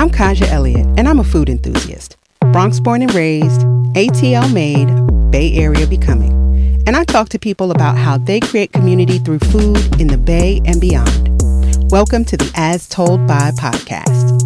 I'm Kahja Elliott, and I'm a food enthusiast. Bronx born and raised, ATL made, Bay Area becoming. And I talk to people about how they create community through food in the Bay and beyond. Welcome to the As Told By podcast.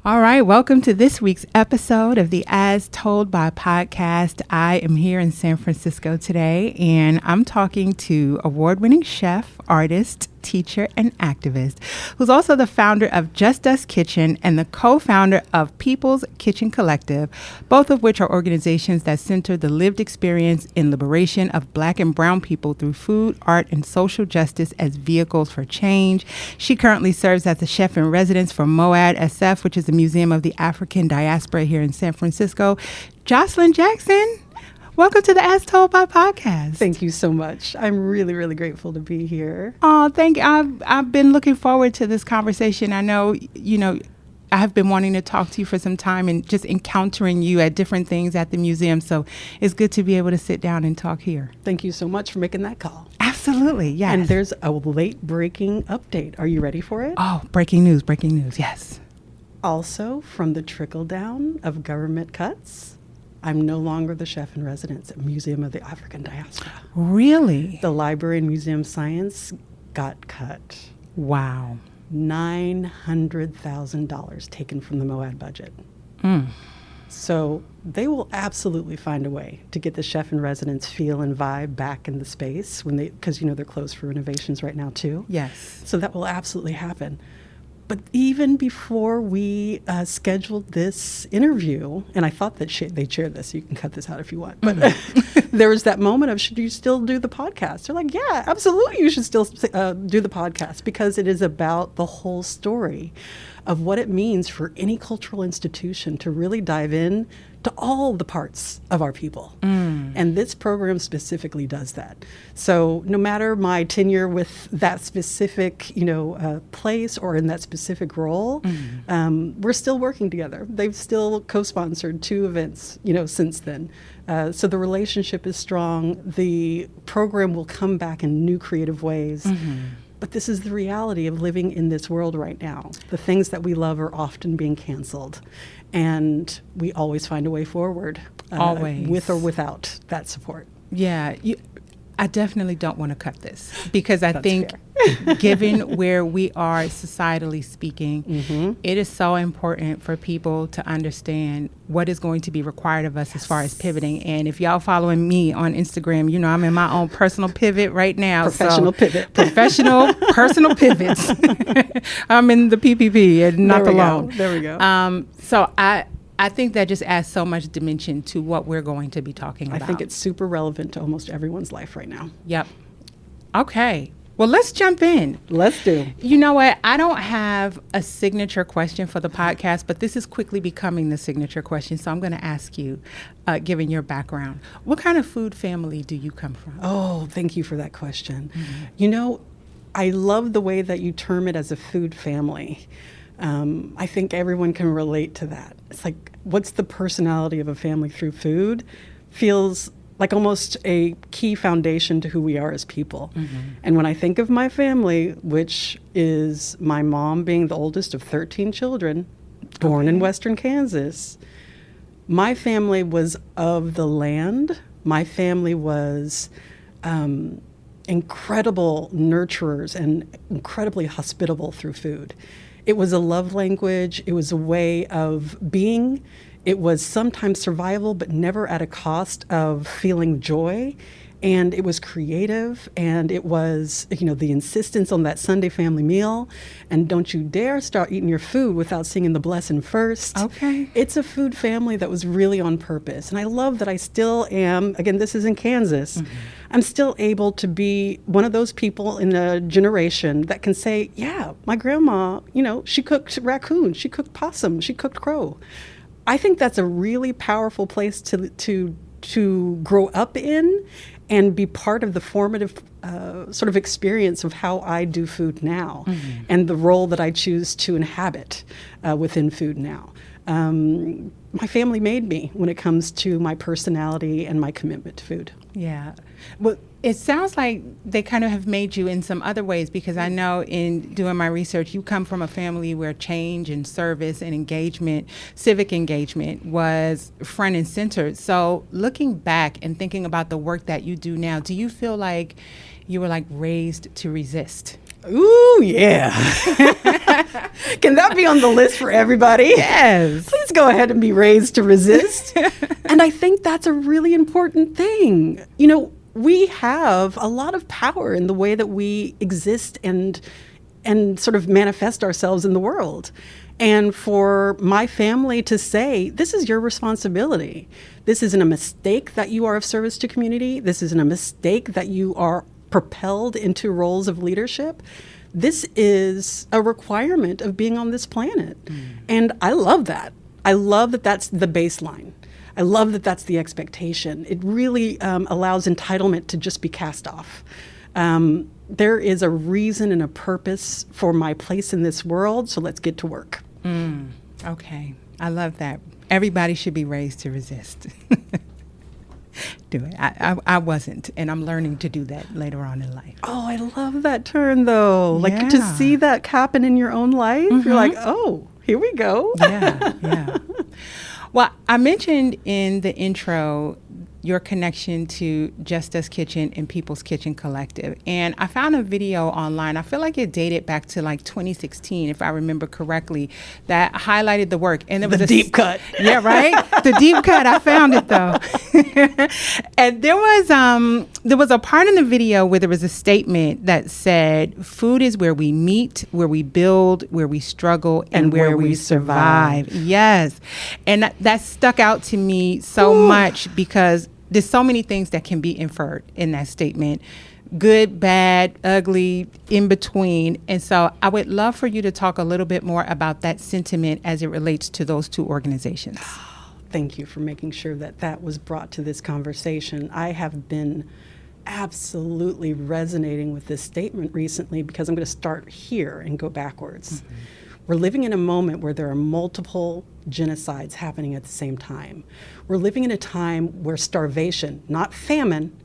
All right, welcome to this week's episode of the As Told By podcast. I am here in San Francisco today, and I'm talking to award-winning chef, artist, teacher, and activist, who's also the founder of JustUs Kitchen and the co-founder of People's Kitchen Collective, both of which are organizations that center the lived experience in liberation of Black and Brown people through food, art, and social justice as vehicles for change. She currently serves as a chef in residence for MOAD SF, which is the Museum of the African Diaspora here in San Francisco. Jocelyn Jackson, welcome to the As Told By podcast. Thank you so much. I'm really, really grateful to be here. Oh, thank you. I've been looking forward to this conversation. I know, I have been wanting to talk to you for some time and just encountering you at different things at the museum. So it's good to be able to sit down and talk here. Thank you so much for making that call. Absolutely, yes. And there's a late breaking update. Are you ready for it? Oh, breaking news, yes. Also, from the trickle down of government cuts, I'm no longer the chef in residence at Museum of the African Diaspora. Really? The library and museum science got cut. Wow. $900,000 taken from the MOAD budget. Mm. So they will absolutely find a way to get the chef in residence feel and vibe back in the space because they're closed for renovations right now too. Yes. So that will absolutely happen. But even before we scheduled this interview, and I thought that they'd share this, you can cut this out if you want, but there was that moment of, should you still do the podcast? They're like, yeah, absolutely, you should still do the podcast, because it is about the whole story of what it means for any cultural institution to really dive in to all the parts of our people. And this program specifically does that. So no matter my tenure with that specific, place or in that specific role, we're still working together. They've still co-sponsored 2 events, since then. So the relationship is strong. The program will come back in new creative ways. But this is the reality of living in this world right now. The things that we love are often being canceled. And we always find a way forward. Always. With or without that support. Yeah. I definitely don't want to cut this, because I That's think fair. given where we are societally speaking, it is so important for people to understand what is going to be required of us as far as pivoting. And if y'all following me on Instagram, I'm in my own personal pivot right now. Professional pivot. Professional, personal pivots. I'm in the PPP and not the loan. There we go. So I think that just adds so much dimension to what we're going to be talking about. I think it's super relevant to almost everyone's life right now. Yep. Okay. Well, let's jump in. Let's do. You know what? I don't have a signature question for the podcast, but this is quickly becoming the signature question. So I'm going to ask you, given your background, what kind of food family do you come from? Oh, thank you for that question. I love the way that you term it as a food family. I think everyone can relate to that. It's like, what's the personality of a family through food? Feels like almost a key foundation to who we are as people. And when I think of my family, which is my mom being the oldest of 13 children, born in Western Kansas, my family was of the land. My family was incredible nurturers and incredibly hospitable through food. It was a love language. It was a way of being. It was sometimes survival, but never at a cost of feeling joy. And it was creative, and it was, the insistence on that Sunday family meal. And don't you dare start eating your food without singing the blessing first. Okay. It's a food family that was really on purpose. And I love that I still am, again, this is in Kansas, I'm still able to be one of those people in a generation that can say, yeah, my grandma, she cooked raccoon, she cooked possum, she cooked crow. I think that's a really powerful place to grow up in and be part of the formative sort of experience of how I do food now and the role that I choose to inhabit within food now. my family made me when it comes to my personality and my commitment to food. Yeah. Well, it sounds like they kind of have made you in some other ways, because I know in doing my research, you come from a family where change and service and engagement, civic engagement, was front and center. So looking back and thinking about the work that you do now, do you feel like you were like raised to resist? Ooh, yeah. Can that be on the list for everybody? Yes. Please go ahead and be raised to resist. And I think that's a really important thing. You know, we have a lot of power in the way that we exist and sort of manifest ourselves in the world. And for my family to say, this is your responsibility. This isn't a mistake that you are of service to community. This isn't a mistake that you are propelled into roles of leadership. This is a requirement of being on this planet. And I love that. I love that that's the baseline. I love that that's the expectation. It really allows entitlement to just be cast off. There is a reason and a purpose for my place in this world, so let's get to work. Okay. I love that. Everybody should be raised to resist. Do it. I wasn't, and I'm learning to do that later on in life. Oh, I love that turn, though. Like to see that happen in your own life. You're like, oh, here we go. Yeah. Well, I mentioned in the intro your connection to JustUs Kitchen and People's Kitchen Collective. And I found a video online, I feel like it dated back to like 2016, if I remember correctly, that highlighted the work. And there was a deep cut. Yeah, right? The deep cut. I found it, though. And there was a part in the video where there was a statement that said, food is where we meet, where we build, where we struggle, and where we survive. Yes. And that stuck out to me so much, because there's so many things that can be inferred in that statement. Good, bad, ugly, in between. And so I would love for you to talk a little bit more about that sentiment as it relates to those two organizations. Thank you for making sure that that was brought to this conversation. I have been absolutely resonating with this statement recently, because I'm going to start here and go backwards. We're living in a moment where there are multiple genocides happening at the same time. We're living in a time where starvation, not famine,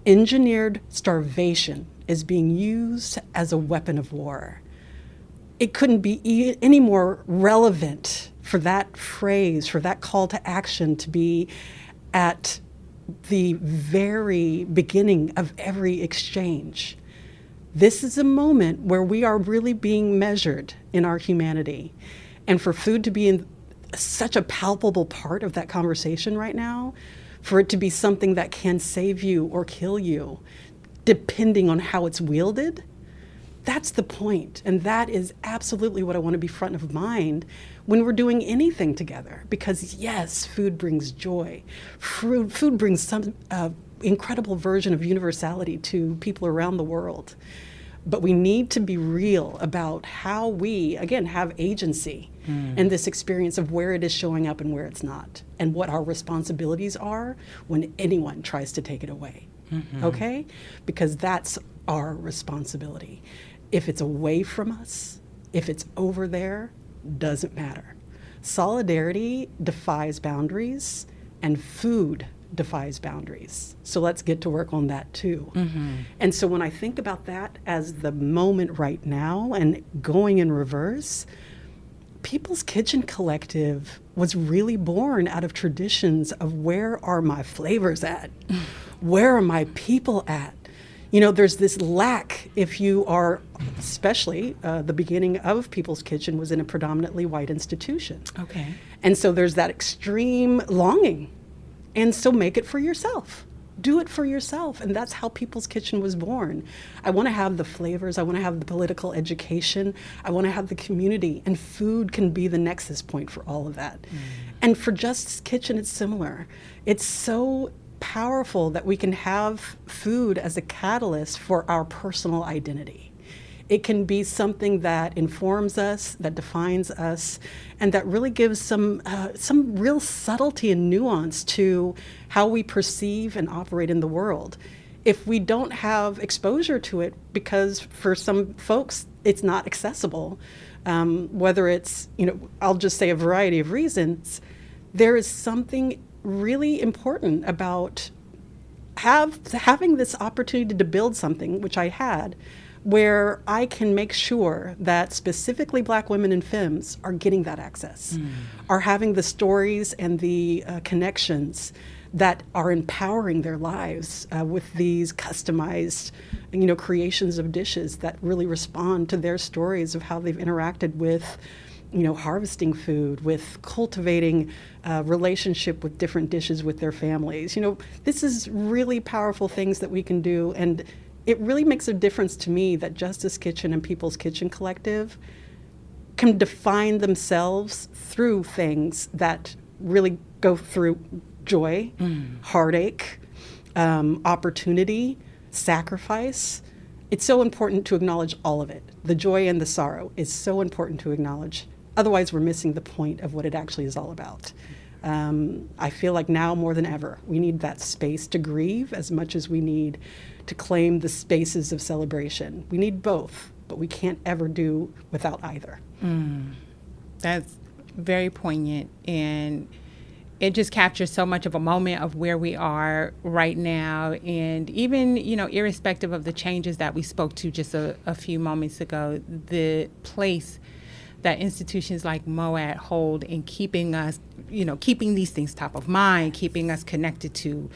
engineered starvation is being used as a weapon of war. It couldn't be any more relevant for that phrase, for that call to action to be at the very beginning of every exchange. This is a moment where we are really being measured in our humanity. And for food to be in such a palpable part of that conversation right now, for it to be something that can save you or kill you, depending on how it's wielded, that's the point. And that is absolutely what I want to be front of mind when we're doing anything together. Because yes, food brings joy. Food brings some incredible version of universality to people around the world. But we need to be real about how we, again, have agency in this experience of where it is showing up and where it's not, and what our responsibilities are when anyone tries to take it away. Okay? Because that's our responsibility. If it's away from us, if it's over there, doesn't matter. Solidarity defies boundaries, and food defies boundaries. So let's get to work on that too. And so when I think about that as the moment right now and going in reverse, People's Kitchen Collective was really born out of traditions of where are my flavors at? Where are my people at? You know, there's this lack if you are, especially the beginning of People's Kitchen was in a predominantly white institution. Okay. And so there's that extreme longing. And so make it for yourself. Do it for yourself. And that's how People's Kitchen was born. I want to have the flavors. I want to have the political education. I want to have the community. And food can be the nexus point for all of that. And for JustUs Kitchen, it's similar. It's so powerful that we can have food as a catalyst for our personal identity. It can be something that informs us, that defines us, and that really gives some real subtlety and nuance to how we perceive and operate in the world. If we don't have exposure to it, because for some folks it's not accessible, whether it's, I'll just say a variety of reasons, there is something really important about having this opportunity to build something, which I had, where I can make sure that specifically Black women and femmes are getting that access, are having the stories and the connections that are empowering their lives with these customized, creations of dishes that really respond to their stories of how they've interacted with, harvesting food, with cultivating relationship with different dishes with their families. This is really powerful things that we can do, and it really makes a difference to me that Justice Kitchen and People's Kitchen Collective can define themselves through things that really go through joy, heartache, opportunity, sacrifice. It's so important to acknowledge all of it. The joy and the sorrow is so important to acknowledge. Otherwise, we're missing the point of what it actually is all about. I feel like now more than ever, we need that space to grieve as much as we need to claim the spaces of celebration. We need both, but we can't ever do without either. That's very poignant, and it just captures so much of a moment of where we are right now. And even, irrespective of the changes that we spoke to just a few moments ago, the place that institutions like MOAD hold in keeping us, keeping these things top of mind, keeping us connected to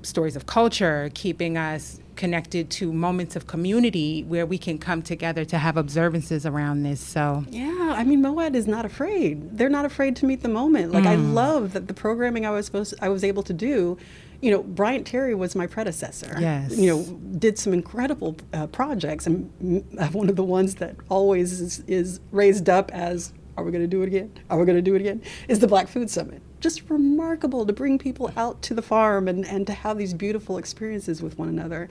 stories of culture, keeping us connected to moments of community where we can come together to have observances around this. So yeah, MOAD is not afraid. They're not afraid to meet the moment. I love that the programming I was able to do. Bryant Terry was my predecessor. Yes. Did some incredible projects, and one of the ones that always is raised up as, are we going to do it again? Are we going to do it again? Is the Black Food Summit. Just remarkable to bring people out to the farm and to have these beautiful experiences with one another.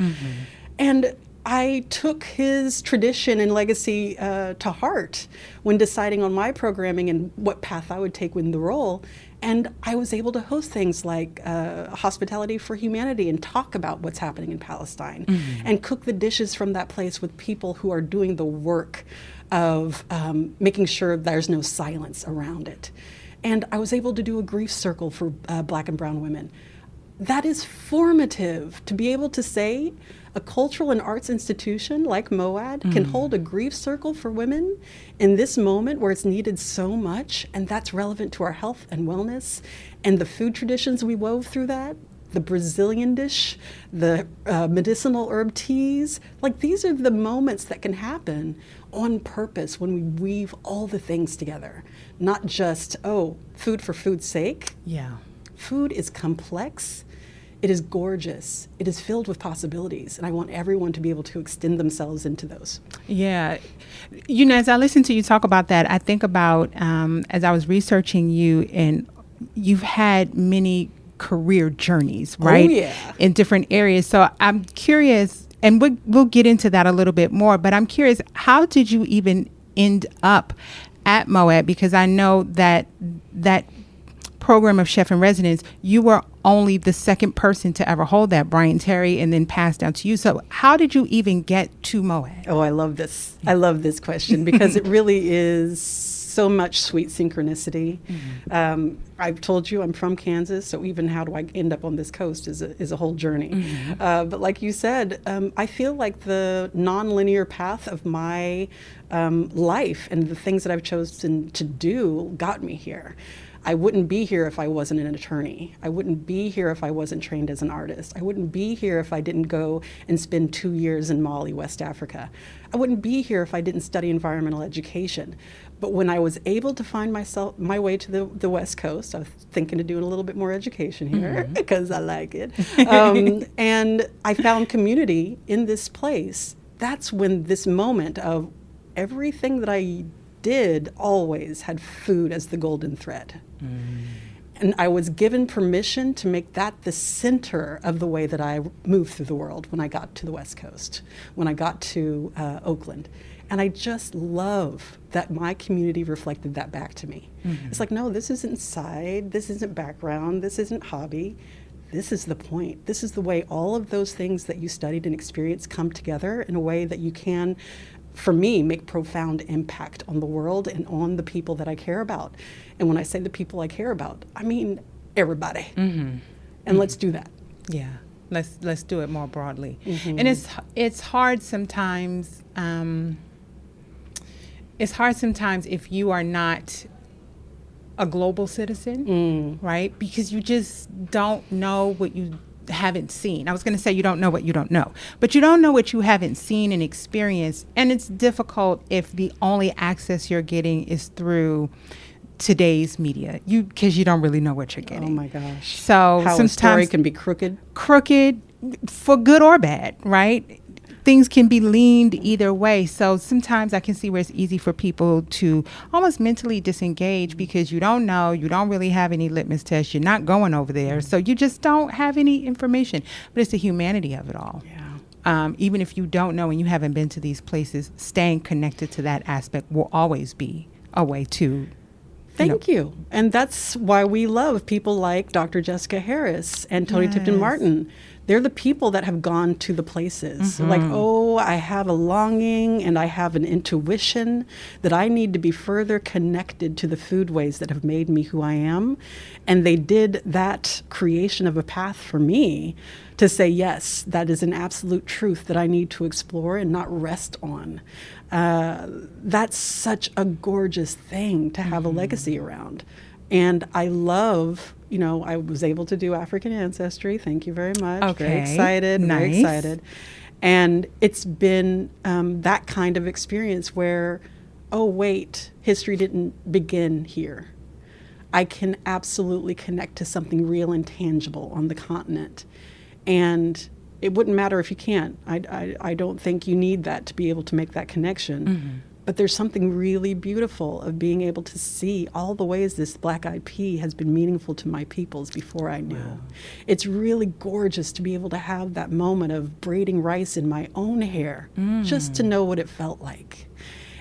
And I took his tradition and legacy to heart when deciding on my programming and what path I would take within the role. And I was able to host things like Hospitality for Humanity and talk about what's happening in Palestine and cook the dishes from that place with people who are doing the work of making sure there's no silence around it. And I was able to do a grief circle for Black and brown women. That is formative, to be able to say a cultural and arts institution like MOAD can hold a grief circle for women in this moment where it's needed so much, and that's relevant to our health and wellness and the food traditions we wove through that, the Brazilian dish, the medicinal herb teas. These are the moments that can happen on purpose when we weave all the things together, not just, food for food's sake. Yeah. Food is complex. It is gorgeous. It is filled with possibilities, and I want everyone to be able to extend themselves into those. Yeah. As I listen to you talk about that, I think about, as I was researching you, and you've had many career journeys, right? Oh, yeah. In different areas. So I'm curious, and we'll get into that a little bit more, but I'm curious, how did you even end up at MOAD? Because I know that program of chef in residence, you were only the second person to ever hold that, Bryant Terry, and then passed down to you. So how did you even get to MOAD? Oh, I love this. I love this question because it really is so much sweet synchronicity. I've told you I'm from Kansas, so even how do I end up on this coast is a whole journey. But like you said, I feel like the nonlinear path of my life and the things that I've chosen to do got me here. I wouldn't be here if I wasn't an attorney. I wouldn't be here if I wasn't trained as an artist. I wouldn't be here if I didn't go and spend 2 years in Mali, West Africa. I wouldn't be here if I didn't study environmental education. But when I was able to find my way to the West Coast, I was thinking of doing a little bit more education here because I like it. And I found community in this place. That's when this moment of everything that I did always had food as the golden thread. And I was given permission to make that the center of the way that I moved through the world when I got to the West Coast, when I got to Oakland. And I just love that my community reflected that back to me. It's like, no, this isn't side, this isn't background, this isn't hobby. This is the point. This is the way all of those things that you studied and experienced come together in a way that you can for me, make profound impact on the world and on the people that I care about. And when I say the people I care about, I mean everybody. And let's do that. Yeah, let's do it more broadly. Mm-hmm. And it's hard sometimes. It's hard sometimes if you are not a global citizen, right? Because you just don't know what you haven't seen. I was going to say you don't know what you don't know, but you don't know what you haven't seen and experienced. And it's difficult if the only access you're getting is through today's media, because you don't really know what you're getting. Oh my gosh. So how sometimes a story can be crooked for good or bad, right? Things can be leaned either way. So sometimes I can see where it's easy for people to almost mentally disengage because you don't know, you don't really have any litmus tests, you're not going over there. So you just don't have any information. But it's the humanity of it all. Yeah. Even if you don't know and you haven't been to these places, staying connected to that aspect will always be a way to Thank you. And that's why we love people like Dr. Jessica Harris and Tony Tipton Martin. They're the people that have gone to the places. Like, oh, I have a longing and I have an intuition that I need to be further connected to the foodways that have made me who I am. And they did that creation of a path for me to say, yes, that is an absolute truth that I need to explore and not rest on. That's such a gorgeous thing to have a legacy around. And I love, I was able to do African ancestry. Thank you very much. Okay. Very excited. Nice. Very excited. And it's been that kind of experience where, oh, wait, history didn't begin here. I can absolutely connect to something real and tangible on the continent. And it wouldn't matter if you can't. I don't think you need that to be able to make that connection. But there's something really beautiful of being able to see all the ways this black-eyed pea has been meaningful to my peoples before I knew. Wow. It's really gorgeous to be able to have that moment of braiding rice in my own hair, just to know what it felt like.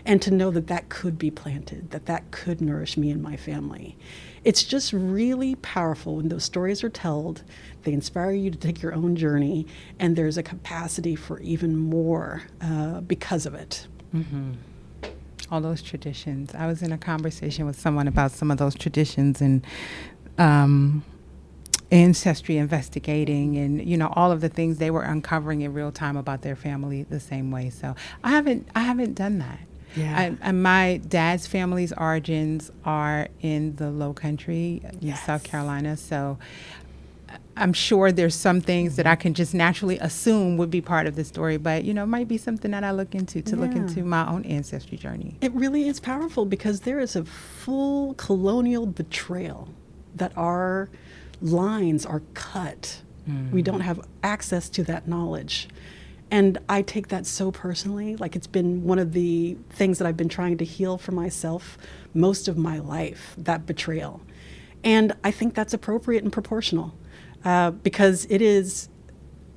And to know that that could be planted, that could nourish me and my family. It's just really powerful when those stories are told. They inspire you to take your own journey, and there's a capacity for even more because of it. All those traditions. I was in a conversation with someone about some of those traditions and ancestry investigating and all of the things they were uncovering in real time about their family the same way. So I haven't done that. Yeah. My dad's family's origins are in the Low Country, South Carolina. So I'm sure there's some things that I can just naturally assume would be part of the story, but it might be something that I look into look into my own ancestry journey. It really is powerful because there is a full colonial betrayal that our lines are cut. We don't have access to that knowledge. And I take that so personally. Like, it's been one of the things that I've been trying to heal for myself most of my life, that betrayal. And I think that's appropriate and proportional because it is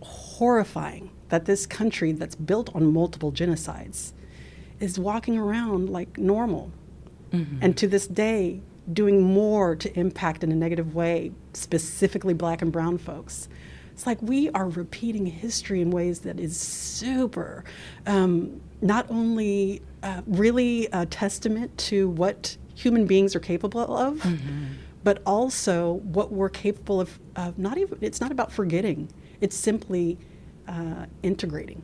horrifying that this country that's built on multiple genocides is walking around like normal. And to this day, doing more to impact in a negative way, specifically Black and brown folks. It's like we are repeating history in ways that is super, not only really a testament to what human beings are capable of, but also what we're capable of it's not about forgetting. It's simply integrating,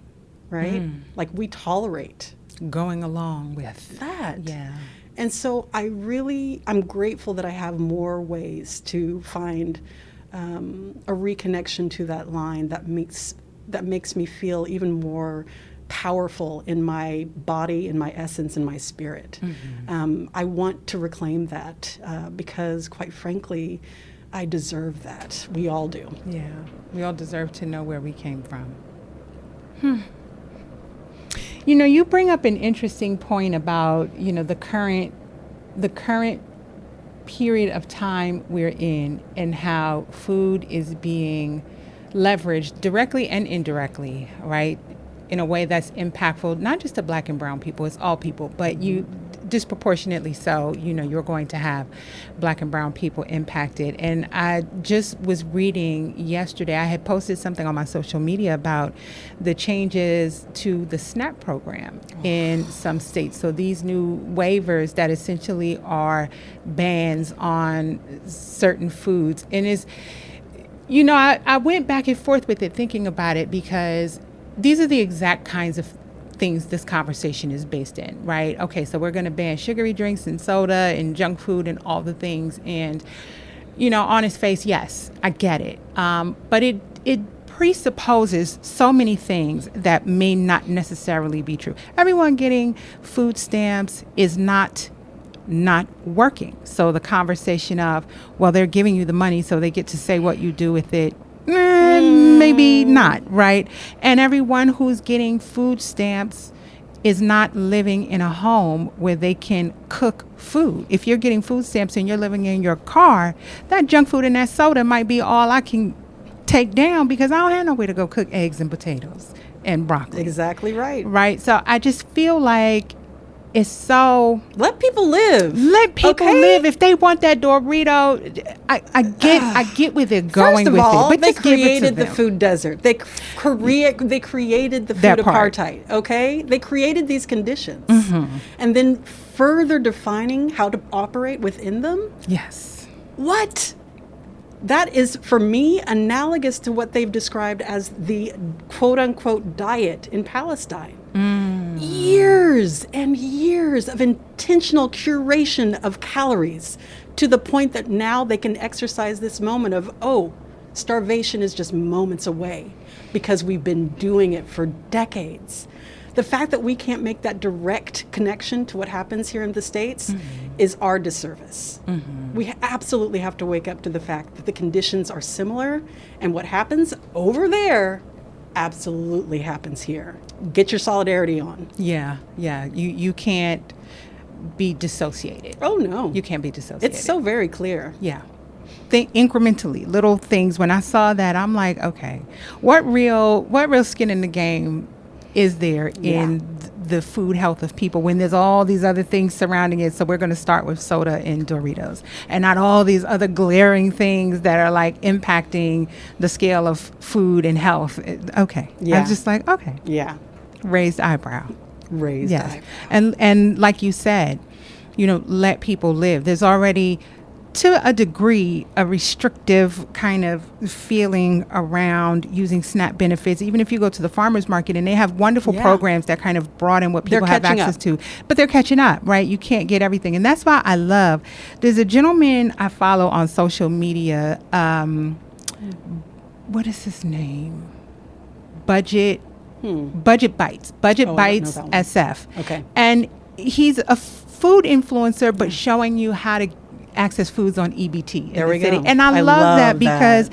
right? Like we tolerate. Going along with that. Yeah. And so I'm grateful that I have more ways to find a reconnection to that line that makes me feel even more powerful in my body, in my essence, in my spirit. I want to reclaim that because, quite frankly, I deserve that. We all do. Yeah, we all deserve to know where we came from. You bring up an interesting point about the current period of time we're in and how food is being leveraged directly and indirectly, right, in a way that's impactful, not just to Black and brown people, it's all people, but disproportionately so, you're going to have Black and brown people impacted. And I just was reading yesterday, I had posted something on my social media about the changes to the SNAP program in some states. So these new waivers that essentially are bans on certain foods. And I went back and forth with it thinking about it, because these are the exact kinds of things this conversation is based in, right? Okay, so we're going to ban sugary drinks and soda and junk food and all the things. And, on its face, yes, I get it. But it presupposes so many things that may not necessarily be true. Everyone getting food stamps is not working. So the conversation of, well, they're giving you the money so they get to say what you do with it, maybe not, right? And everyone who's getting food stamps is not living in a home where they can cook food. If you're getting food stamps and you're living in your car, that junk food and that soda might be all I can take down, because I don't have nowhere to go cook eggs and potatoes and broccoli. Exactly right. Right. So I just feel like it's so... Let people live. Let people live. If they want that Dorito, I get where they're going with all, it. But they just give it to created the them. food desert. They created the food That part. apartheid. Okay, they created these conditions, and then further defining how to operate within them. Yes. What? That is, for me, analogous to what they've described as the quote-unquote diet in Palestine. Years and years of intentional curation of calories, to the point that now they can exercise this moment of, starvation is just moments away, because we've been doing it for decades. The fact that we can't make that direct connection to what happens here in the States is our disservice. We absolutely have to wake up to the fact that the conditions are similar, and what happens over there absolutely happens here. Get your solidarity on. Yeah. You can't be dissociated. Oh, no. You can't be dissociated. It's so very clear. Yeah. Think incrementally, little things. When I saw that, I'm like, okay, what real skin in the game is there in the food health of people when there's all these other things surrounding it? So we're going to start with soda and Doritos, and not all these other glaring things that are like impacting the scale of food and health. Okay. Yeah. I'm just like, okay. Yeah. Raised eyebrow. Raised Yes. eyebrow. And like you said, let people live. There's already, to a degree, a restrictive kind of feeling around using SNAP benefits. Even if you go to the farmers market, and they have wonderful programs that kind of broaden what people have access to, but they're catching up, right? You can't get everything. And that's why I love, there's a gentleman I follow on social media. What is his name? Budget Bites. Budget Bites SF. Okay. And he's a food influencer, but showing you how to access foods on EBT. There we city. go. And I love that because,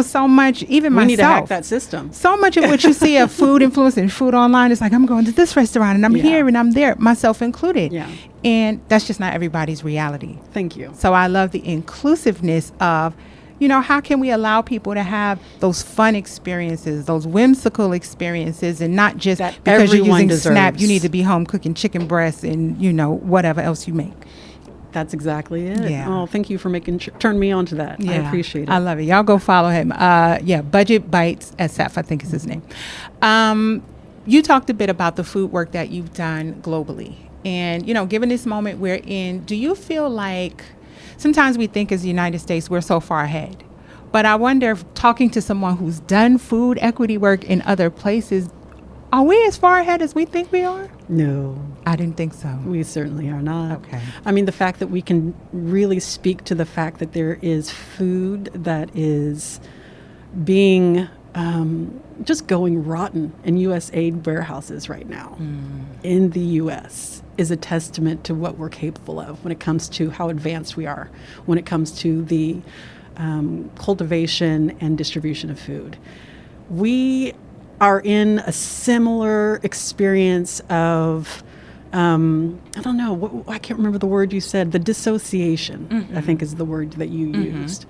so much, even we myself. need to hack that system. So much of what you see of food influence and food online is like, I'm going to this restaurant and I'm here and I'm there, myself included. Yeah. And that's just not everybody's reality. Thank you. So I love the inclusiveness of, how can we allow people to have those fun experiences, those whimsical experiences, and not just that because you're using deserves. SNAP, you need to be home cooking chicken breasts and, whatever else you make. That's exactly it. Yeah. Oh, thank you for turn me on to that. Yeah. I appreciate it. I love it. Y'all go follow him. Budget Bites SF, I think is his name. You talked a bit about the food work that you've done globally. And, given this moment we're in, do you feel like sometimes we think as the United States, we're so far ahead. But I wonder if talking to someone who's done food equity work in other places, are we as far ahead as we think we are? No. I didn't think so. We certainly are not. Okay. I mean, the fact that we can really speak to the fact that there is food that is being just going rotten in USAID warehouses right now in the U.S. is a testament to what we're capable of when it comes to how advanced we are, when it comes to the cultivation and distribution of food. We are in a similar experience of, I don't know, I can't remember the word you said, the dissociation, I think is the word that you used.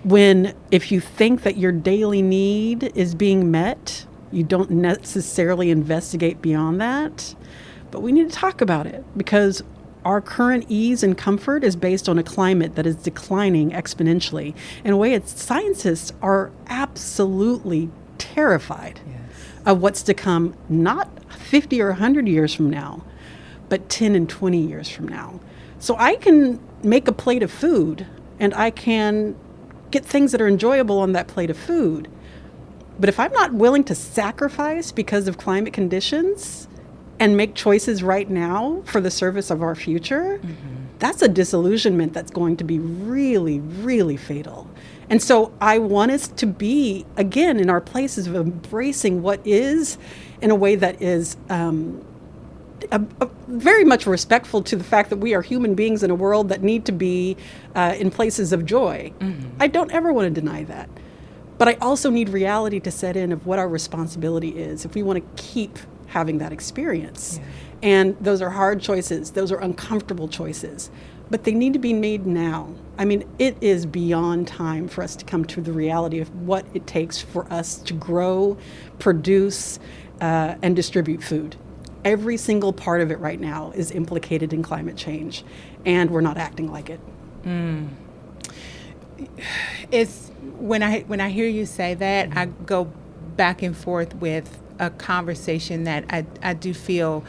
When if you think that your daily need is being met, you don't necessarily investigate beyond that. But we need to talk about it because our current ease and comfort is based on a climate that is declining exponentially in a way scientists are absolutely terrified of what's to come, not 50 or 100 years from now, but 10 and 20 years from now. So I can make a plate of food and I can get things that are enjoyable on that plate of food. But if I'm not willing to sacrifice because of climate conditions and make choices right now for the service of our future, that's a disillusionment that's going to be really, really fatal. And so I want us to be, again, in our places of embracing what is in a way that is very much respectful to the fact that we are human beings in a world that need to be in places of joy. I don't ever want to deny that. But I also need reality to set in of what our responsibility is if we want to keep having that experience. And those are hard choices. Those are uncomfortable choices. But they need to be made now. I mean, it is beyond time for us to come to the reality of what it takes for us to grow, produce, and distribute food. Every single part of it right now is implicated in climate change, and we're not acting like it. It's when I hear you say that, I go back and forth with a conversation that I do feel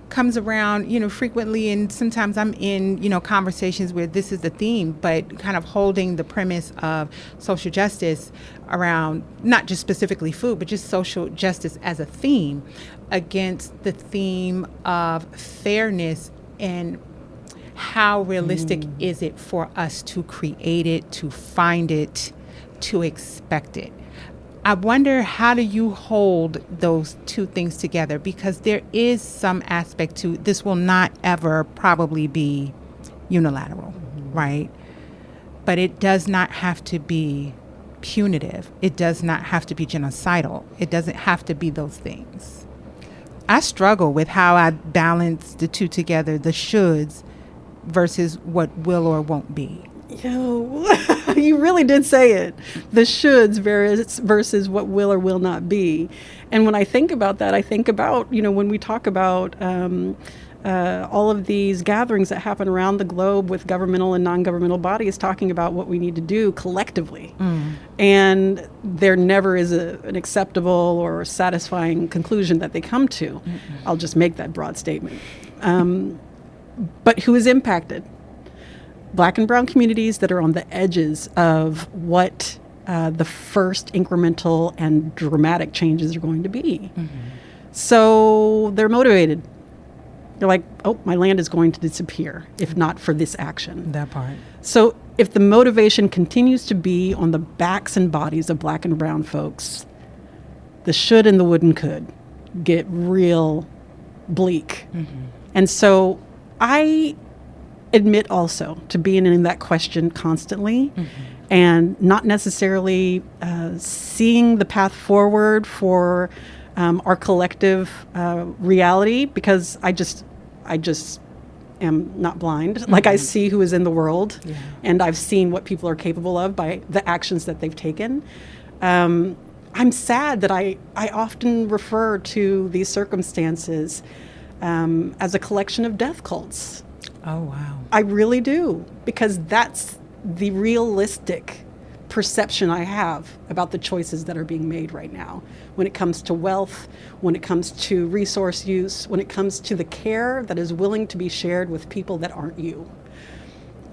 comes around, frequently, and sometimes I'm in, conversations where this is the theme, but kind of holding the premise of social justice around not just specifically food, but just social justice as a theme against the theme of fairness and how realistic is it for us to create it, to find it, to expect it. I wonder, how do you hold those two things together? Because there is some aspect to this will not ever probably be unilateral, right? But it does not have to be punitive. It does not have to be genocidal. It doesn't have to be those things. I struggle with how I balance the two together, the shoulds versus what will or won't be. You really did say it. The shoulds versus what will or will not be. And when I think about that, I think about, when we talk about all of these gatherings that happen around the globe with governmental and non-governmental bodies talking about what we need to do collectively. And there never is an acceptable or satisfying conclusion that they come to. I'll just make that broad statement. But who is impacted? Black and brown communities that are on the edges of what the first incremental and dramatic changes are going to be. So they're motivated. They're like, oh, my land is going to disappear if not for this action. That part. So if the motivation continues to be on the backs and bodies of black and brown folks, the should and the would and could get real bleak. And so I admit also to being in that question constantly and not necessarily seeing the path forward for our collective reality, because I just am not blind. Like, I see who is in the world, and I've seen what people are capable of by the actions that they've taken. I'm sad that I often refer to these circumstances as a collection of death cults. Oh, wow. I really do, because that's the realistic perception I have about the choices that are being made right now when it comes to wealth, when it comes to resource use, when it comes to the care that is willing to be shared with people that aren't you.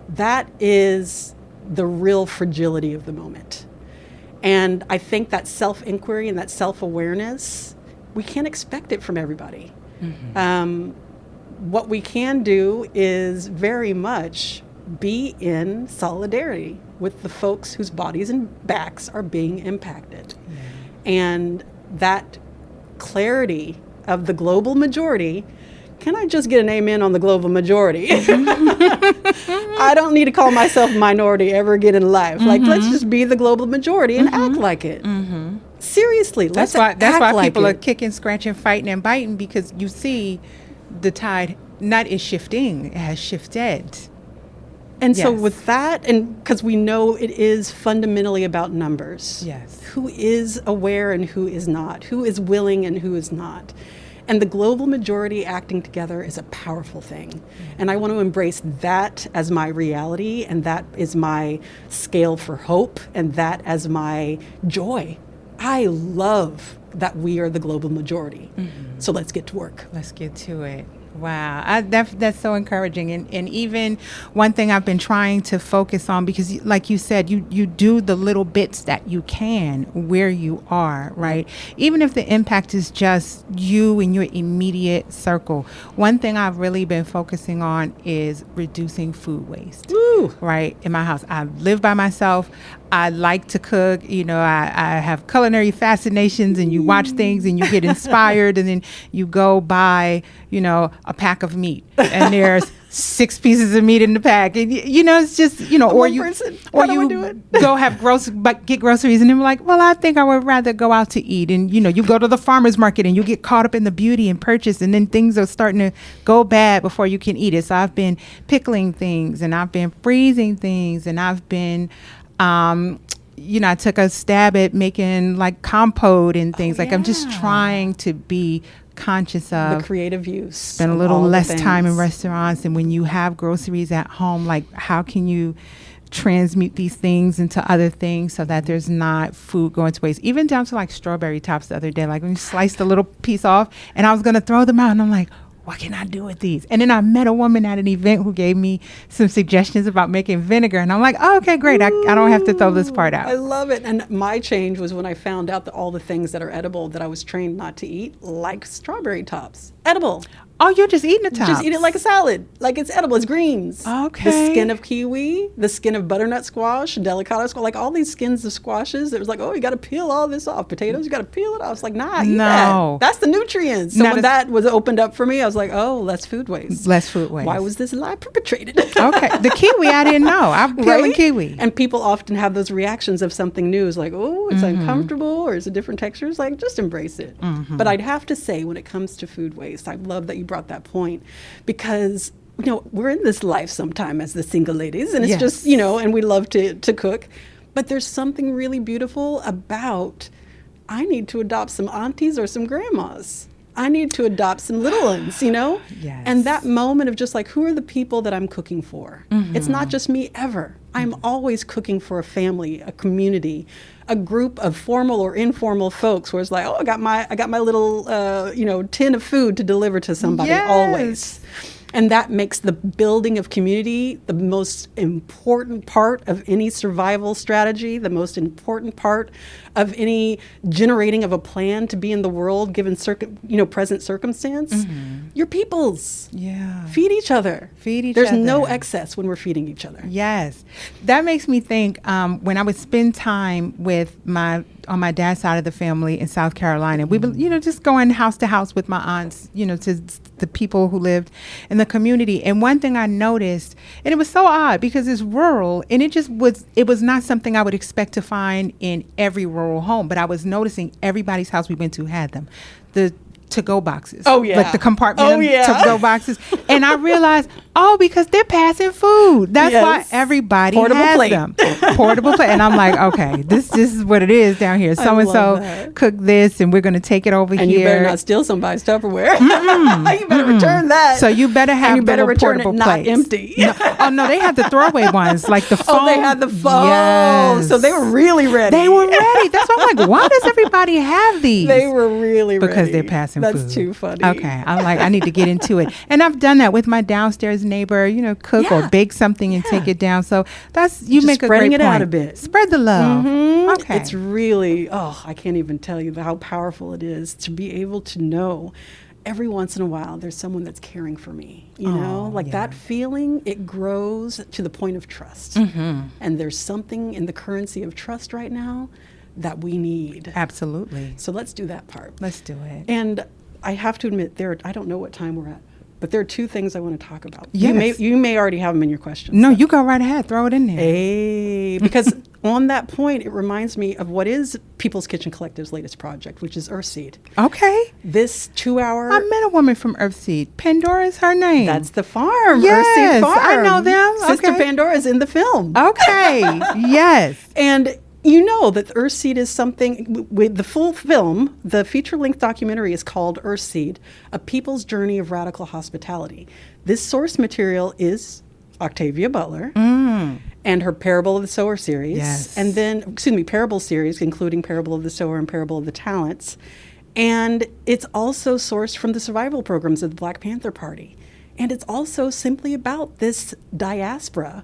That is the real fragility of the moment. And I think that self-inquiry and that self-awareness, we can't expect it from everybody. What we can do is very much be in solidarity with the folks whose bodies and backs are being impacted. And that clarity of the global majority, can I just get an amen on the global majority? I don't need to call myself minority ever again in life. Like, let's just be the global majority and act like it. Seriously, that's why people are kicking, scratching, fighting, and biting, because you see the tide not is shifting, it has shifted. And so with that, and because we know it is fundamentally about numbers. Yes. Who is aware and who is not? Who is willing and who is not? And the global majority acting together is a powerful thing. And I want to embrace that as my reality, and that is my scale for hope, and that as my joy. I love that we are the global majority. So let's get to work. Let's get to it. Wow, that's so encouraging. And even one thing I've been trying to focus on, because like you said, you do the little bits that you can where you are, right? Even if the impact is just you and your immediate circle. One thing I've really been focusing on is reducing food waste. Woo. Right, in my house. I live by myself. I like to cook. You know, I have culinary fascinations, and you watch things and you get inspired, and then you go buy, you know, a pack of meat, and there's 6 pieces of meat in the pack, and you know, it's just, you know, or you go have get groceries, and then we're like, well, I think I would rather go out to eat, and you know, you go to the farmer's market and you get caught up in the beauty and purchase, and then things are starting to go bad before you can eat it. So I've been pickling things, and I've been freezing things, and I've been you know, I took a stab at making like compote and things. I'm just trying to be conscious of the creative use. Spend a little less time in restaurants. And when you have groceries at home, like how can you transmute these things into other things so that there's not food going to waste? Even down to like strawberry tops the other day, like when you sliced a little piece off and I was going to throw them out, and I'm like, what can I do with these? And then I met a woman at an event who gave me some suggestions about making vinegar. And I'm like, oh, okay, great. I don't have to throw this part out. I love it. And my change was when I found out that all the things that are edible that I was trained not to eat, like strawberry tops, edible. Oh, you're just eating the tops. Just eat it like a salad. Like it's edible. It's greens. Okay. The skin of kiwi, the skin of butternut squash, delicata squash, like all these skins of squashes. It was like, oh, you got to peel all this off. Potatoes, you got to peel it off. It's like, nah, eat that. That's the nutrients. So when that was opened up for me, I was like, oh, less food waste. Less food waste. Why was this lie perpetrated? Okay. The kiwi, I didn't know. I'm peeling kiwi. And people often have those reactions of something new. It's like, oh, it's uncomfortable, or it's a different texture. It's like, just embrace it. But I'd have to say, when it comes to food waste, I love that you brought that point. Because, you know, we're in this life sometime as the single ladies, and it's just, you know, and we love to cook. But there's something really beautiful about, I need to adopt some aunties or some grandmas. I need to adopt some little ones, you know? Yes. And that moment of just like, who are the people that I'm cooking for? It's not just me ever. I'm always cooking for a family, a community, a group of formal or informal folks where it's like, oh, I got my little, you know, tin of food to deliver to somebody always. And that makes the building of community the most important part of any survival strategy, the most important part of any generating of a plan to be in the world given present circumstance. Your peoples. Yeah. Feed each other. There's no excess when we're feeding each other. Yes. That makes me think when I would spend time with on my dad's side of the family in South Carolina, we would, you know, just going house to house with my aunts, you know, to the people who lived in the community. And one thing I noticed, and it was so odd because it's rural, and it was not something I would expect to find in every rural home, but I was noticing everybody's house we went to had them. The to-go boxes. Oh, yeah. Like the compartment to-go boxes. And I realized, because they're passing food. That's why everybody has them. Portable plate. And I'm like, okay, this is what it is down here. So-and-so cooked this, and we're going to take it over here. And you better not steal somebody's Tupperware. You better return that. So you better have portable not plates. Empty. No, they had the throwaway ones, like the foam. Oh, they had the foam. Yes. So they were really ready. They were ready. That's why I'm like, why does everybody have these? They were really ready. Because they're passing food. That's too funny. Okay. I'm like, I need to get into it. And I've done that with my downstairs neighbor, you know, cook or bake something and take it down. So you just make a great point. Spreading it out a bit. Spread the love. Okay. It's really, I can't even tell you how powerful it is to be able to know every once in a while there's someone that's caring for me, you know? That feeling, it grows to the point of trust. And there's something in the currency of trust right now that we need. Absolutely. So let's do that part. Let's do it. And I have to admit, I don't know what time we're at, but there are two things I want to talk about. Yes. You may already have them in your questions. No, you go right ahead. Throw it in there. Hey, because on that point, it reminds me of what is People's Kitchen Collective's latest project, which is Earthseed. Okay. This 2-hour... I met a woman from Earthseed. Pandora's her name. That's the farm. Yes, Earthseed Farm. I know them. Sister Pandora's in the film. Okay. Yes. And You know that Earthseed is something, with the full film, the feature-length documentary is called Earthseed, A People's Journey of Radical Hospitality. This source material is Octavia Butler and her Parable of the Sower series. Yes. And then, Parable series, including Parable of the Sower and Parable of the Talents. And it's also sourced from the survival programs of the Black Panther Party. And it's also simply about this diaspora,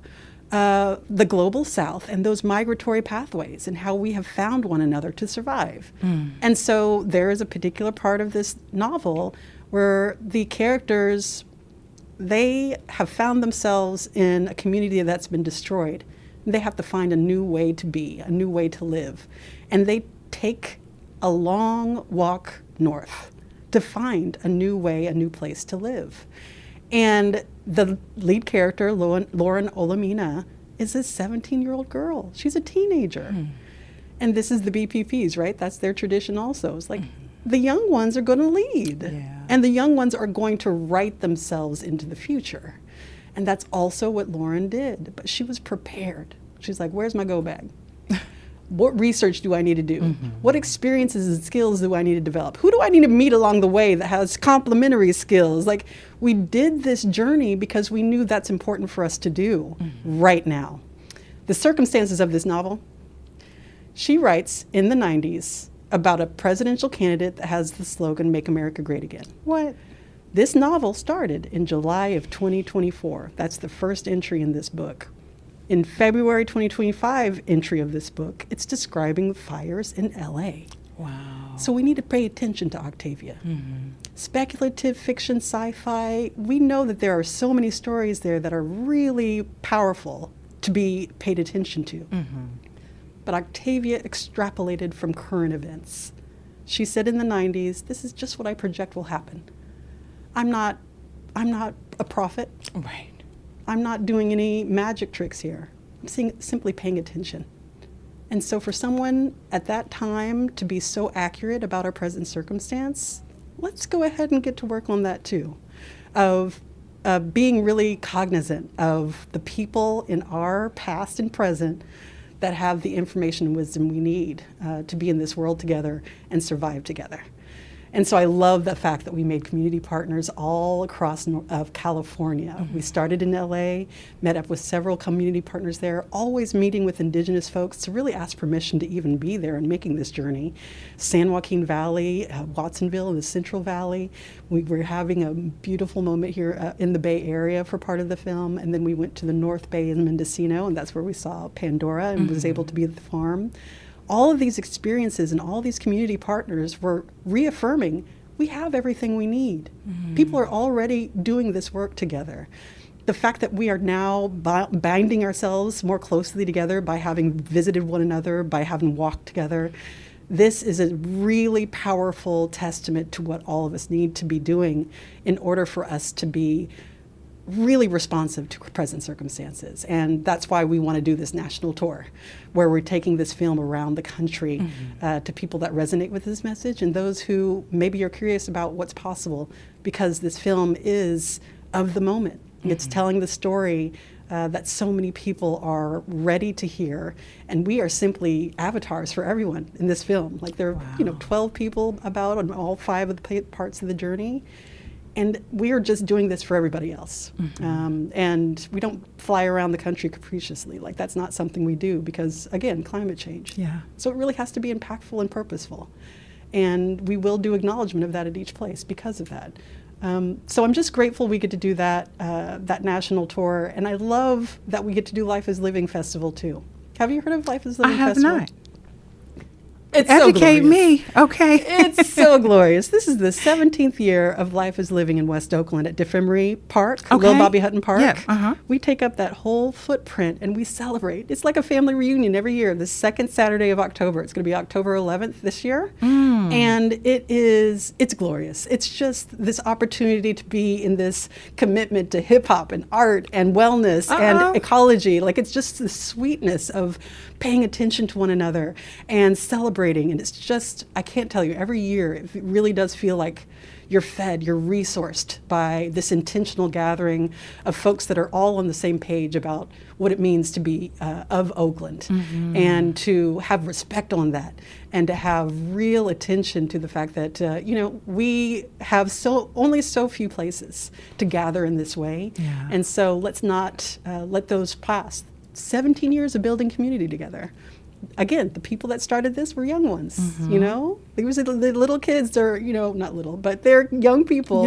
the global South, and those migratory pathways and how we have found one another to survive. And so there is a particular part of this novel where the characters, they have found themselves in a community that's been destroyed. They have to find a new way to be, a new way to live. And they take a long walk north to find a new way, a new place to live. And the lead character, Lauren Olamina, is a 17-year-old girl. She's a teenager. And this is the BPPs, right? That's their tradition also. It's like the young ones are going to lead. Yeah. And the young ones are going to write themselves into the future. And that's also what Lauren did. But she was prepared. She's like, where's my go bag? What research do I need to do? What experiences and skills do I need to develop? Who do I need to meet along the way that has complementary skills? Like, we did this journey because we knew that's important for us to do right now. The circumstances of this novel, she writes in the 90s about a presidential candidate that has the slogan, Make America Great Again. What? This novel started in July of 2024. That's the first entry in this book. In February 2025 entry of this book, it's describing fires in LA. Wow. So we need to pay attention to Octavia. Speculative fiction, sci-fi, we know that there are so many stories there that are really powerful to be paid attention to. But Octavia extrapolated from current events. She said in the 90s, this is just what I project will happen. I'm not a prophet. Right. I'm not doing any magic tricks here. I'm simply paying attention. And so for someone at that time to be so accurate about our present circumstance, let's go ahead and get to work on that too, of being really cognizant of the people in our past and present that have the information and wisdom we need to be in this world together and survive together. And so I love the fact that we made community partners all across California. We started in LA, met up with several community partners there, always meeting with indigenous folks to really ask permission to even be there and making this journey. San Joaquin Valley, Watsonville, and the Central Valley. We were having a beautiful moment here in the Bay Area for part of the film, and then we went to the North Bay in Mendocino, and that's where we saw Pandora and was able to be at the farm. All of these experiences and all these community partners were reaffirming we have everything we need. People are already doing this work together. The fact that we are now binding ourselves more closely together by having visited one another, by having walked together, this is a really powerful testament to what all of us need to be doing in order for us to be really responsive to present circumstances. And that's why we want to do this national tour, where we're taking this film around the country to people that resonate with this message and those who maybe are curious about what's possible, because this film is of the moment. It's telling the story that so many people are ready to hear, and we are simply avatars for everyone in this film. Like there are 12 people about on all 5 of the parts of the journey. And we are just doing this for everybody else. And we don't fly around the country capriciously. Like, that's not something we do because, again, climate change. Yeah. So it really has to be impactful and purposeful. And we will do acknowledgement of that at each place because of that. So I'm just grateful we get to do that national tour. And I love that we get to do Life is Living Festival, too. Have you heard of Life is Living Festival? I have not. It's Educate so me. Okay. It's so glorious. This is the 17th year of Life is Living in West Oakland at DeFemery Park, Little Bobby Hutton Park. Yeah, We take up that whole footprint and we celebrate. It's like a family reunion every year, the second Saturday of October. It's going to be October 11th this year. And it's glorious. It's just this opportunity to be in this commitment to hip hop and art and wellness and ecology. Like, it's just the sweetness of paying attention to one another and celebrating. And it's just, I can't tell you, every year it really does feel like you're fed, you're resourced by this intentional gathering of folks that are all on the same page about what it means to be of Oakland, and to have respect on that, and to have real attention to the fact that, we have only so few places to gather in this way. Yeah. And so let's not let those pass. 17 years of building community together. Again, the people that started this were young ones, These are the little kids, or, not little, but they're young people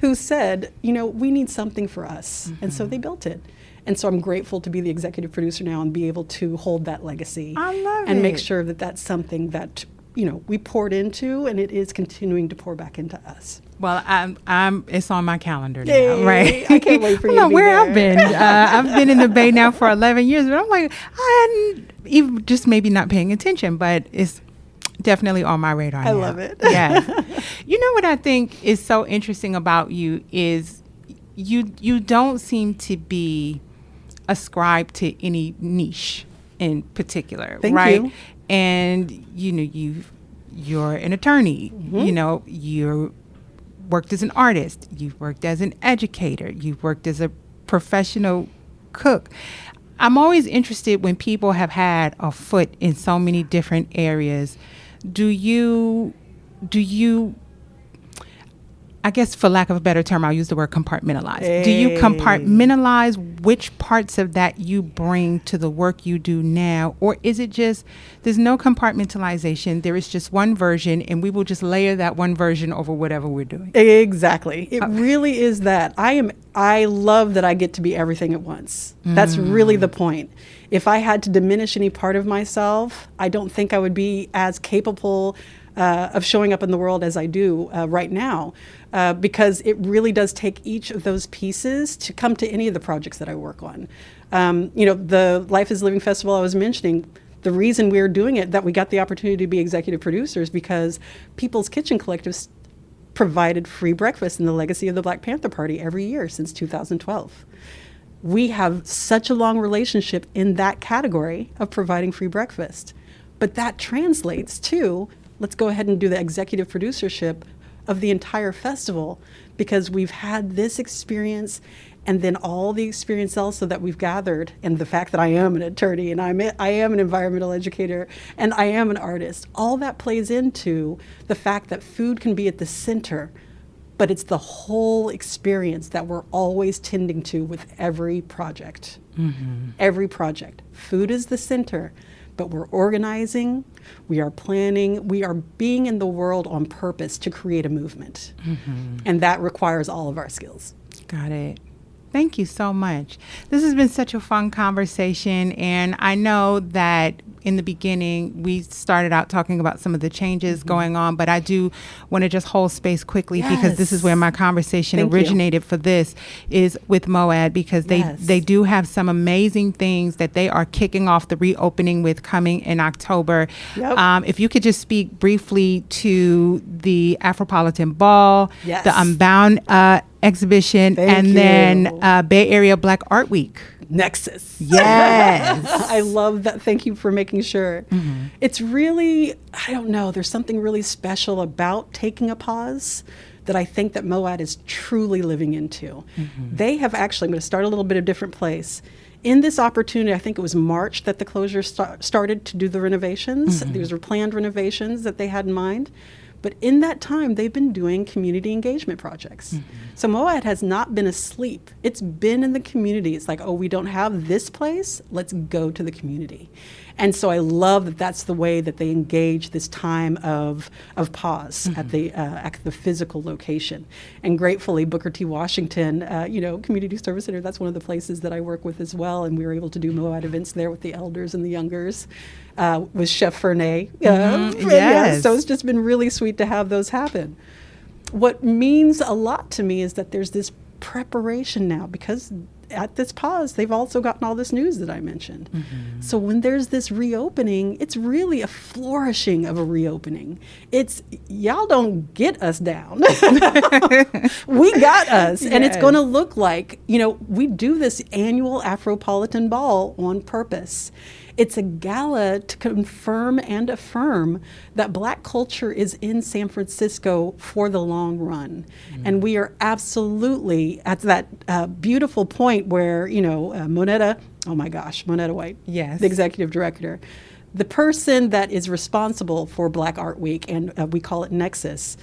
who said, we need something for us. And so they built it. And so I'm grateful to be the executive producer now and be able to hold that legacy. I love and it. make sure that that's something that, we poured into, and it is continuing to pour back into us. Well, it's on my calendar now, Yay. right? I can't wait for you to be where there. I've been. I've been in the Bay now for 11 years, but I'm like, I hadn't even, just maybe not paying attention, but it's definitely on my radar now. I love it. Yes. You know what I think is so interesting about you is you don't seem to be ascribed to any niche in particular, Thank right? you. And you're an attorney. You're worked as an artist. You've worked as an educator. You've worked as a professional cook. I'm always interested when people have had a foot in so many different areas. Do you, I guess for lack of a better term, I'll use the word compartmentalize. Hey. Do you compartmentalize which parts of that you bring to the work you do now? Or is it just, there's no compartmentalization, there is just one version, and we will just layer that one version over whatever we're doing? Exactly. It really is that. I love that I get to be everything at once. That's really the point. If I had to diminish any part of myself, I don't think I would be as capable of showing up in the world as I do right now, because it really does take each of those pieces to come to any of the projects that I work on. The Life is Living Festival I was mentioning, the reason we're doing it, that we got the opportunity to be executive producers, because People's Kitchen Collective provided free breakfast in the legacy of the Black Panther Party every year since 2012. We have such a long relationship in that category of providing free breakfast. But that translates to, let's go ahead and do the executive producership of the entire festival, because we've had this experience and then all the experience also that we've gathered, and the fact that I am an attorney and I am an environmental educator and I am an artist, all that plays into the fact that food can be at the center, but it's the whole experience that we're always tending to with every project. Every project. Food is the center, but we're organizing, we are planning, we are being in the world on purpose to create a movement. And that requires all of our skills. Got it. Thank you so much. This has been such a fun conversation, and I know that in the beginning we started out talking about some of the changes going on, but I do want to just hold space quickly because this is where my conversation originated for this, is with Moad, because they do have some amazing things that they are kicking off the reopening with coming in October. If you could just speak briefly to the Afropolitan Ball, the Unbound exhibition, then Bay Area Black Art Week. Nexus. Yes. I love that. Thank you for making sure. It's really, I don't know, there's something really special about taking a pause that I think that Moad is truly living into. They have actually, I'm going to start a little bit of different place. In this opportunity, I think it was March that the closure started to do the renovations. These were planned renovations that they had in mind. But in that time, they've been doing community engagement projects. So Moad has not been asleep. It's been in the community. It's like, oh, we don't have this place. Let's go to the community. And so I love that that's the way that they engage this time of pause at the physical location. And gratefully, Booker T. Washington, Community Service Center, that's one of the places that I work with as well. And we were able to do Moad events there with the elders and the youngers, with Chef Fernay. So it's just been really sweet to have those happen. What means a lot to me is that there's this preparation now, because at this pause, they've also gotten all this news that I mentioned. So when there's this reopening, it's really a flourishing of a reopening. It's, y'all don't get us down. We got us. And it's going to look like, we do this annual Afropolitan Ball on purpose. It's a gala to confirm and affirm that Black culture is in San Francisco for the long run. And we are absolutely at that beautiful point where, Monetta, oh my gosh, Monetta White, Yes. the executive director, the person that is responsible for Black Art Week, and we call it Nexus,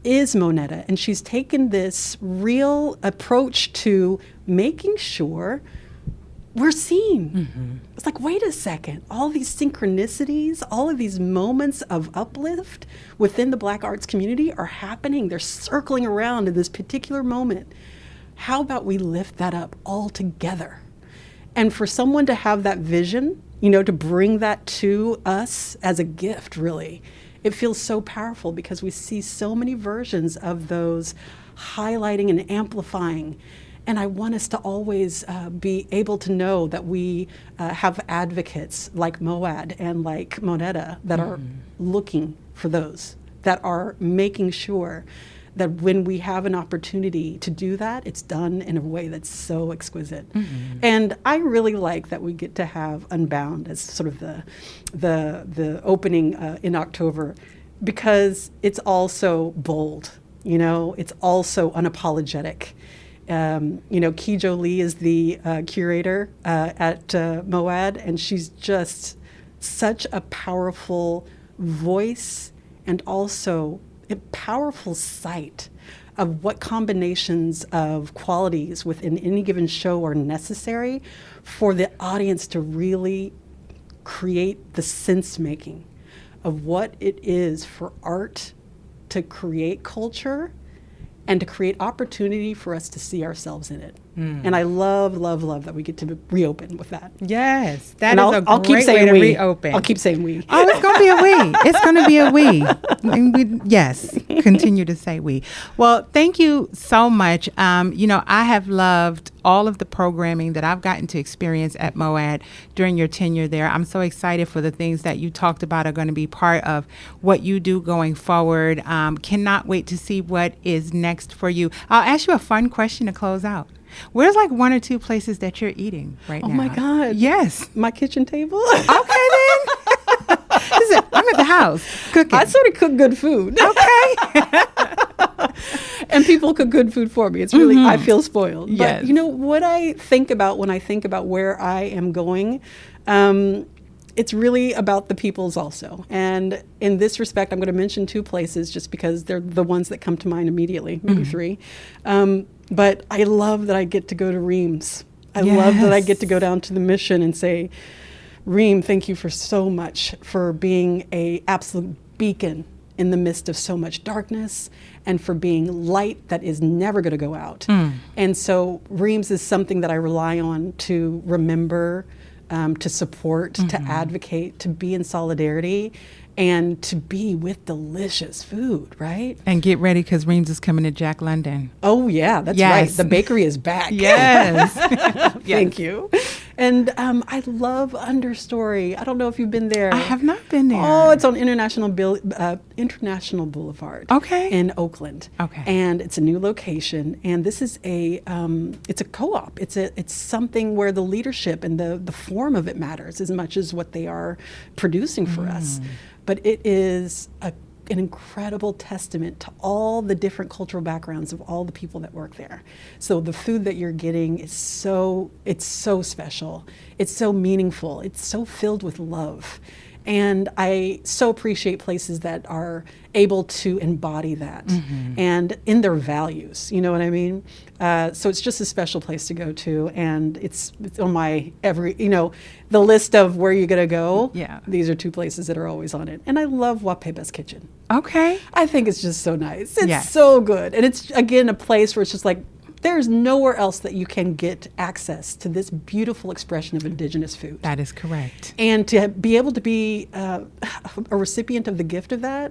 is Monetta. And she's taken this real approach to making sure we're seen. It's like, wait a second, all these synchronicities, all of these moments of uplift within the Black arts community are happening. They're circling around in this particular moment. How about we lift that up all together? And for someone to have that vision, to bring that to us as a gift, really, it feels so powerful because we see so many versions of those highlighting and amplifying. And I want us to always be able to know that we have advocates like Moad and like Monetta that are looking for those, that are making sure that when we have an opportunity to do that, it's done in a way that's so exquisite. And I really like that we get to have Unbound as sort of the opening in October, because it's also bold, it's also unapologetic. Kijo Lee is the curator at Moad, and she's just such a powerful voice and also a powerful sight of what combinations of qualities within any given show are necessary for the audience to really create the sense making of what it is for art to create culture and to create opportunity for us to see ourselves in it. And I love, love, love that we get to reopen with that. Yes, that And is I'll a keep great saying way to we. reopen. I'll keep saying we. Oh, it's going to be a we. It's going to be a we. And yes, continue to say we. Well, thank you so much. I have loved all of the programming that I've gotten to experience at Moad during your tenure there. I'm so excited for the things that you talked about are going to be part of what you do going forward. Cannot wait to see what is next for you. I'll ask you a fun question to close out. Where's like one or two places that you're eating right now? Oh my God. Yes. My kitchen table. Okay then. Listen, I'm at the house cooking. I sort of cook good food. Okay. And people cook good food for me. It's really, I feel spoiled. Yes. But what I think about when I think about where I am going, it's really about the people's also. And in this respect, I'm going to mention two places just because they're the ones that come to mind immediately, maybe three. But I love that I get to go to Reams. I love that I get to go down to the Mission and say, Reem, thank you for so much for being a absolute beacon in the midst of so much darkness and for being light that is never going to go out. And so Reams is something that I rely on to remember, to support, to advocate, to be in solidarity, and to be with delicious food, right? And get ready because Reams is coming to Jack London. Oh, yeah, that's right. The bakery is back. Yes. Thank you. And I love Understory. I don't know if you've been there. I have not been there. Oh, it's on International Boulevard. Okay. In Oakland. Okay. And it's a new location. And this is it's a co-op. It's something where the leadership and the form of it matters as much as what they are producing for us. But it is an incredible testament to all the different cultural backgrounds of all the people that work there. So the food that you're getting is it's so special. It's so meaningful. It's so filled with love. And I so appreciate places that are able to embody that and in their values, you know what I mean? So it's just a special place to go to. And it's on my the list of where you're going to go. Yeah. These are two places that are always on it. And I love Wapeba's Kitchen. Okay. I think it's just so nice. It's so good. And it's, again, a place where it's just like, there's nowhere else that you can get access to this beautiful expression of indigenous food. That is correct. And to be able to be a recipient of the gift of that,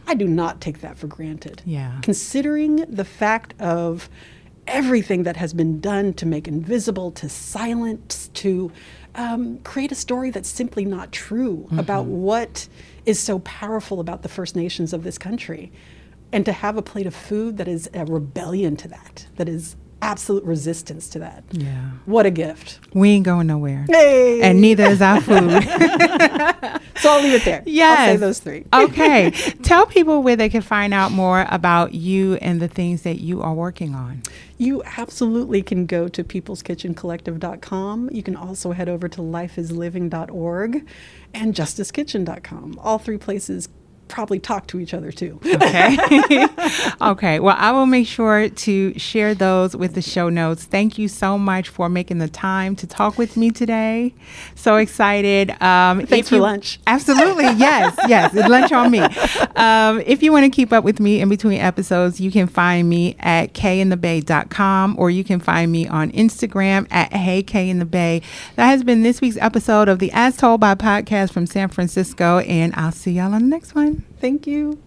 I do not take that for granted. Yeah. Considering the fact of everything that has been done to make invisible, to silence, to create a story that's simply not true about what is so powerful about the First Nations of this country. And to have a plate of food that is a rebellion to that is absolute resistance to that. Yeah. What a gift. We ain't going nowhere. Hey. And neither is our food. So I'll leave it there. Yes. I'll say those three. Okay. Tell people where they can find out more about you and the things that you are working on. You absolutely can go to peopleskitchencollective.com. You can also head over to lifeisliving.org and justuskitchen.com. All three places probably talk to each other too. Okay. Okay. Well, I will make sure to share those with the show notes. Thank you so much for making the time to talk with me today. So excited. Thanks for lunch. Absolutely. Yes. Yes. Lunch on me. If you want to keep up with me in between episodes, you can find me at kayinthebay.com, or you can find me on Instagram at heykayinthebay. That has been this week's episode of the As Told by podcast from San Francisco, and I'll see y'all on the next one. Thank you.